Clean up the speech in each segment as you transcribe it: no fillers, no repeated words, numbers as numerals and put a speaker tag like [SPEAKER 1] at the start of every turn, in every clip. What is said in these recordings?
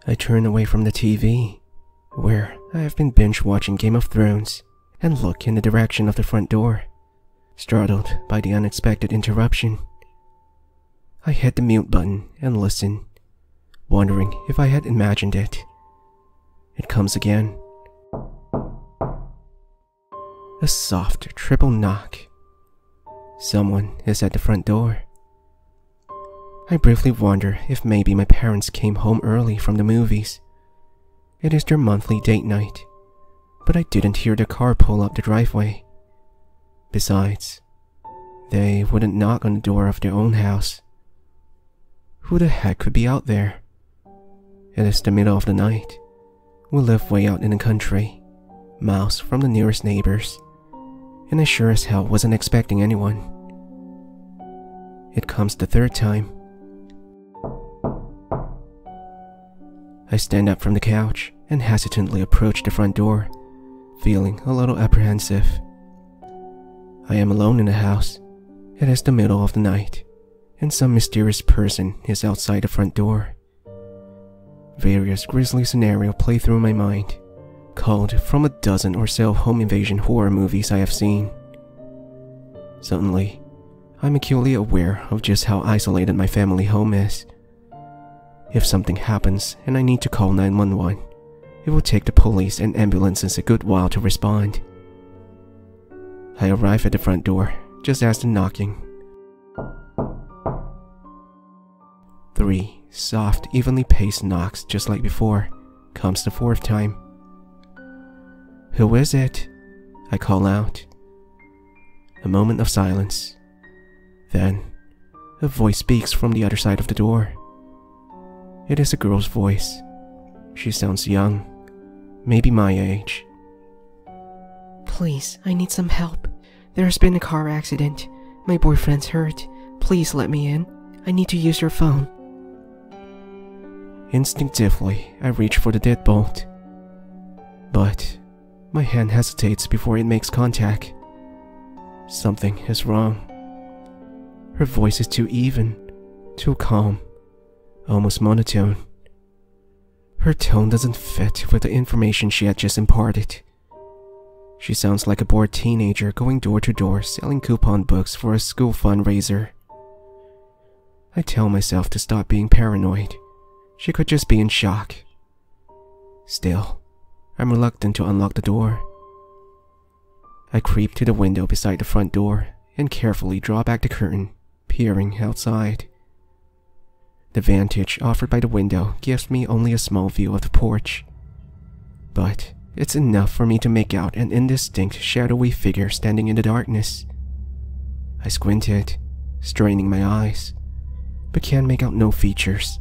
[SPEAKER 1] I turn away from the TV, where I have been binge-watching Game of Thrones, and look in the direction of the front door, startled by the unexpected interruption. I hit the mute button and listen, wondering if I had imagined it. It comes again. A soft triple knock. Someone is at the front door. I briefly wonder if maybe my parents came home early from the movies. It is their monthly date night, but I didn't hear their car pull up the driveway. Besides, they wouldn't knock on the door of their own house. Who the heck could be out there? It is the middle of the night. We live way out in the country, miles from the nearest neighbors, and I sure as hell wasn't expecting anyone. It comes the third time. I stand up from the couch and hesitantly approach the front door, feeling a little apprehensive. I am alone in the house. It is the middle of the night, and some mysterious person is outside the front door. Various grisly scenarios play through my mind, culled from a dozen or so home invasion horror movies I have seen. Suddenly, I'm acutely aware of just how isolated my family home is. If something happens and I need to call 911, it will take the police and ambulances a good while to respond. I arrive at the front door just as the knocking. 3 soft, evenly paced knocks just like before. Comes the fourth time. "Who is it?" I call out. A moment of silence. Then, a voice speaks from the other side of the door. It is a girl's voice. She sounds young, maybe my age.
[SPEAKER 2] "Please, I need some help. There has been a car accident. My boyfriend's hurt. Please let me in. I need to use your phone."
[SPEAKER 1] Instinctively, I reach for the deadbolt. But my hand hesitates before it makes contact. Something is wrong. Her voice is too even, too calm, almost monotone. Her tone doesn't fit with the information she had just imparted. She sounds like a bored teenager going door to door selling coupon books for a school fundraiser. I tell myself to stop being paranoid. She could just be in shock. Still, I'm reluctant to unlock the door. I creep to the window beside the front door and carefully draw back the curtain, peering outside. The vantage offered by the window gives me only a small view of the porch, but it's enough for me to make out an indistinct, shadowy figure standing in the darkness. I squinted, straining my eyes, but can make out no features.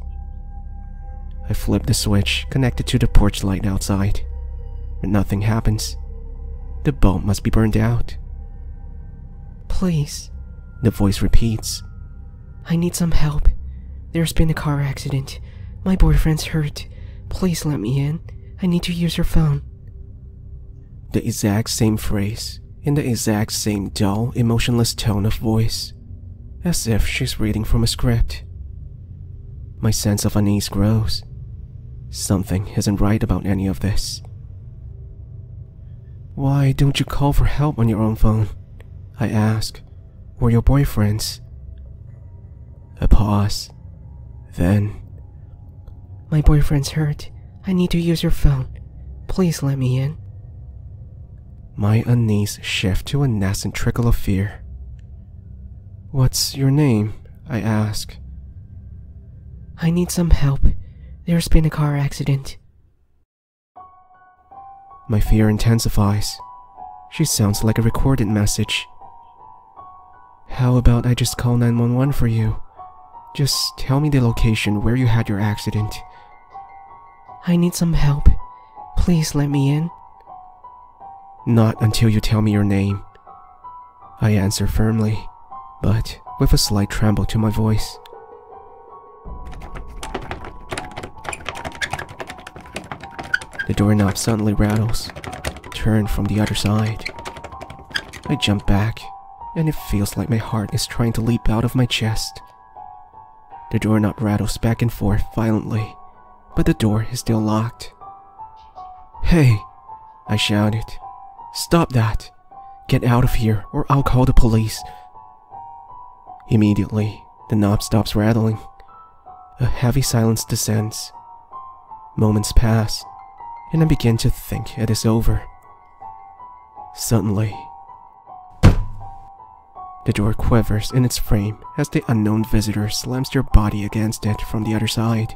[SPEAKER 1] I flip the switch connected to the porch light outside, but nothing happens. The bulb must be burned out.
[SPEAKER 2] "Please,"
[SPEAKER 1] the voice repeats.
[SPEAKER 2] "I need some help. There's been a car accident. My boyfriend's hurt. Please let me in. I need to use your phone."
[SPEAKER 1] The exact same phrase, in the exact same dull, emotionless tone of voice, as if she's reading from a script. My sense of unease grows. Something isn't right about any of this. "Why don't you call for help on your own phone?" I ask. "Or your boyfriend's?" A pause. Then,
[SPEAKER 2] "My boyfriend's hurt. I need to use your phone. Please let me in."
[SPEAKER 1] my unease shift to a nascent trickle of fear. "What's your name?" I ask.
[SPEAKER 2] "I need some help. There's been a car accident."
[SPEAKER 1] My fear intensifies. She sounds like a recorded message. "How about I just call 911 for you? Just tell me the location where you had your accident."
[SPEAKER 2] "I need some help. Please let me in."
[SPEAKER 1] "Not until you tell me your name," I answer firmly, but with a slight tremble to my voice. The doorknob suddenly rattles, turned from the other side. I jump back, and it feels like my heart is trying to leap out of my chest. The doorknob rattles back and forth violently, but the door is still locked. "Hey!" I shouted. "Stop that! Get out of here or I'll call the police." Immediately, the knob stops rattling. A heavy silence descends. Moments pass, and I begin to think it is over. Suddenly, the door quivers in its frame as the unknown visitor slams their body against it from the other side.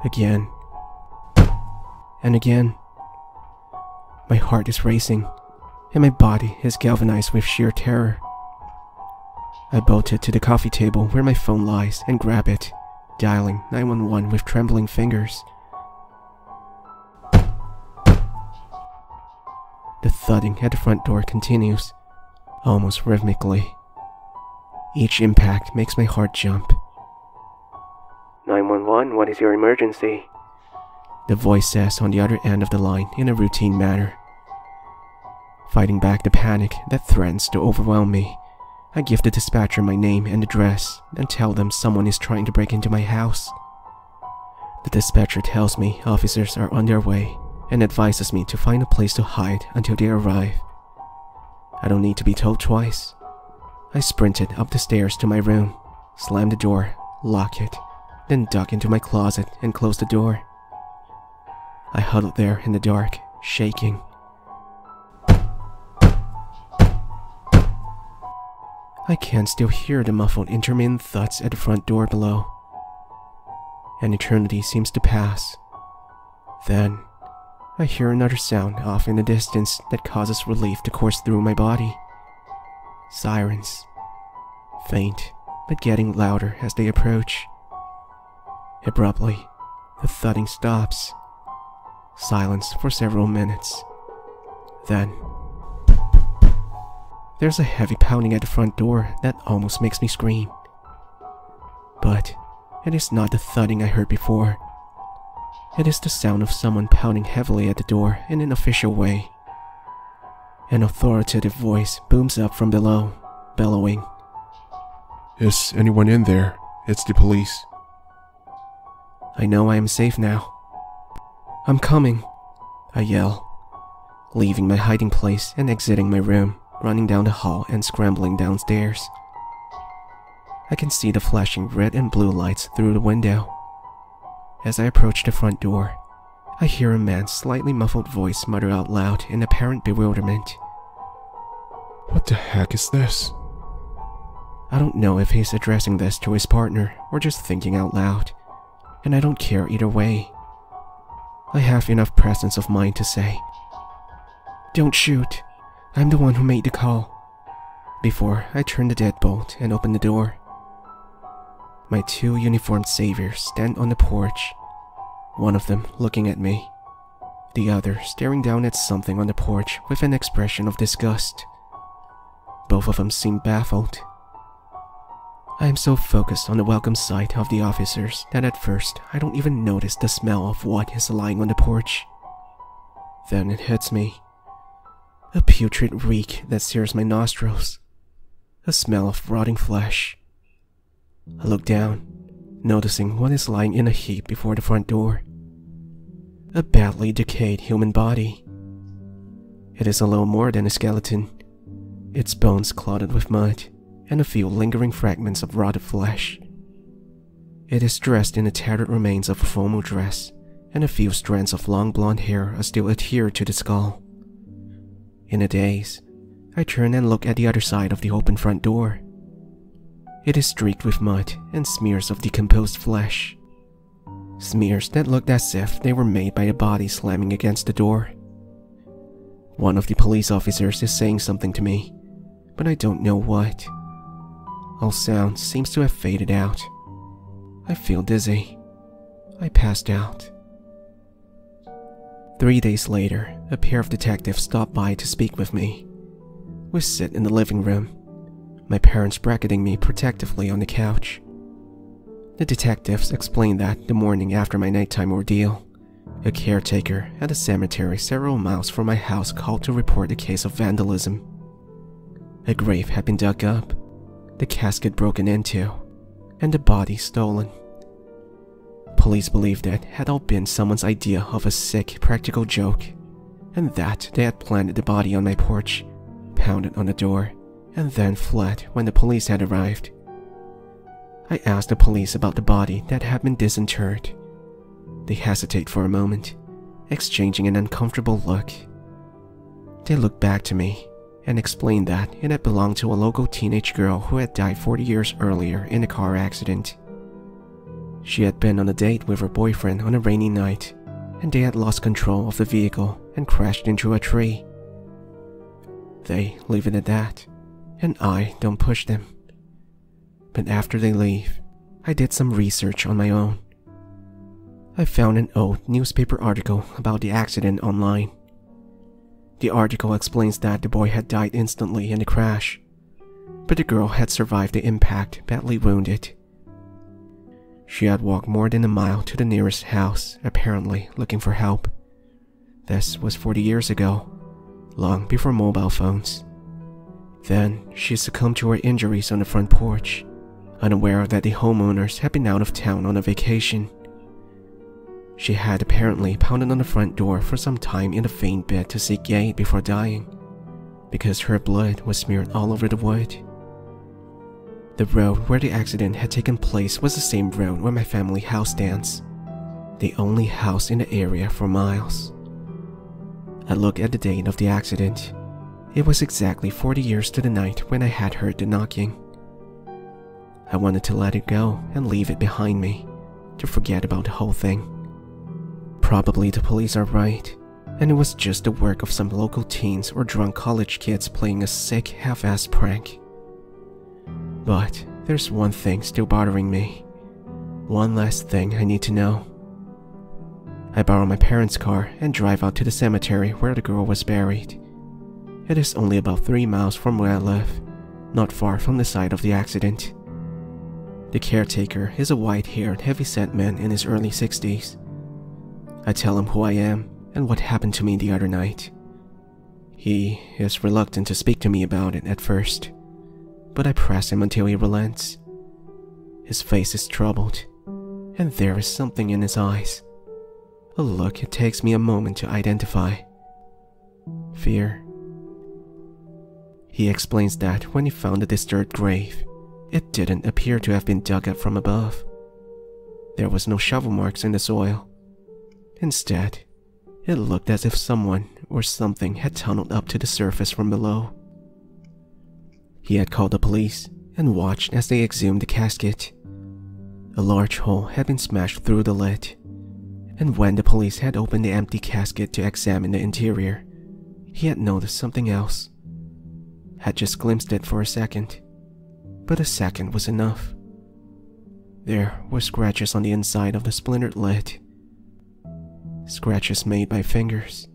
[SPEAKER 1] Again, and again. My heart is racing, and my body is galvanized with sheer terror. I bolted to the coffee table where my phone lies and grab it, dialing 911 with trembling fingers. The thudding at the front door continues, almost rhythmically. Each impact makes my heart jump. 911, what is your emergency? The voice says on the other end of the line in a routine manner. Fighting back the panic that threatens to overwhelm me, I give the dispatcher my name and address and tell them someone is trying to break into my house. The dispatcher tells me officers are on their way and advises me to find a place to hide until they arrive. I don't need to be told twice. I sprinted up the stairs to my room, slammed the door, locked it, then ducked into my closet and closed the door. I huddled there in the dark, shaking. I can still hear the muffled intermittent thuds at the front door below. An eternity seems to pass. Then, I hear another sound off in the distance that causes relief to course through my body. Sirens. Faint, but getting louder as they approach. Abruptly, the thudding stops. Silence for several minutes. Then, there's a heavy pounding at the front door that almost makes me scream. But it is not the thudding I heard before. It is the sound of someone pounding heavily at the door in an official way. An authoritative voice booms up from below, bellowing,
[SPEAKER 3] "Is anyone in there? It's the police."
[SPEAKER 1] I know I am safe now. "I'm coming," I yell, leaving my hiding place and exiting my room, running down the hall and scrambling downstairs. I can see the flashing red and blue lights through the window. As I approach the front door, I hear a man's slightly muffled voice mutter out loud in apparent bewilderment.
[SPEAKER 3] "What the heck is this?"
[SPEAKER 1] I don't know if he's addressing this to his partner or just thinking out loud, and I don't care either way. I have enough presence of mind to say, "Don't shoot. I'm the one who made the call," before I turn the deadbolt and open the door. My two uniformed saviors stand on the porch, one of them looking at me, the other staring down at something on the porch with an expression of disgust. Both of them seem baffled. I am so focused on the welcome sight of the officers that at first I don't even notice the smell of what is lying on the porch. Then it hits me. A putrid reek that sears my nostrils. A smell of rotting flesh. I look down, noticing what is lying in a heap before the front door. A badly decayed human body. It is a little more than a skeleton, its bones clotted with mud, and a few lingering fragments of rotted flesh. It is dressed in the tattered remains of a formal dress, and a few strands of long blonde hair are still adhered to the skull. In a daze, I turn and look at the other side of the open front door. It is streaked with mud and smears of decomposed flesh. Smears that looked as if they were made by a body slamming against the door. One of the police officers is saying something to me, but I don't know what. All sound seems to have faded out. I feel dizzy. I passed out. 3 days later, a pair of detectives stopped by to speak with me. We sit in the living room, my parents bracketing me protectively on the couch. The detectives explained that the morning after my nighttime ordeal, a caretaker at a cemetery several miles from my house called to report a case of vandalism. A grave had been dug up, the casket broken into, and the body stolen. police believed it had all been someone's idea of a sick practical joke, and that they had planted the body on my porch, pounded on the door, and then fled when the police had arrived. I asked the police about the body that had been disinterred. They hesitate for a moment, exchanging an uncomfortable look. They looked back to me and explained that it had belonged to a local teenage girl who had died 40 years earlier in a car accident. She had been on a date with her boyfriend on a rainy night, and they had lost control of the vehicle and crashed into a tree. They leave it at that, and I don't push them. But after they leave, I did some research on my own. I found an old newspaper article about the accident online. The article explains that the boy had died instantly in the crash, but the girl had survived the impact badly wounded. She had walked more than a mile to the nearest house, apparently looking for help. This was 40 years ago, long before mobile phones. Then she succumbed to her injuries on the front porch, unaware that the homeowners had been out of town on a vacation. She had apparently pounded on the front door for some time in a faint bid to seek aid before dying, because her blood was smeared all over the wood. The road where the accident had taken place was the same road where my family house stands, the only house in the area for miles. I looked at the date of the accident. It was exactly 40 years to the night when I had heard the knocking. I wanted to let it go and leave it behind me, to forget about the whole thing. Probably the police are right, and it was just the work of some local teens or drunk college kids playing a sick, half-assed prank. But there's one thing still bothering me. One last thing I need to know. I borrow my parents' car and drive out to the cemetery where the girl was buried. It is only about 3 miles from where I live, not far from the site of the accident. The caretaker is a white-haired, heavy-set man in his early 60s. I tell him who I am and what happened to me the other night. He is reluctant to speak to me about it at first, but I press him until he relents. His face is troubled, and there is something in his eyes. A look it takes me a moment to identify. Fear. He explains that when he found the disturbed grave, it didn't appear to have been dug up from above. There was no shovel marks in the soil. Instead, it looked as if someone or something had tunneled up to the surface from below. He had called the police and watched as they exhumed the casket. A large hole had been smashed through the lid, and when the police had opened the empty casket to examine the interior, he had noticed something else. Had just glimpsed it for a second, but a second was enough. There were scratches on the inside of the splintered lid. Scratches made by fingers.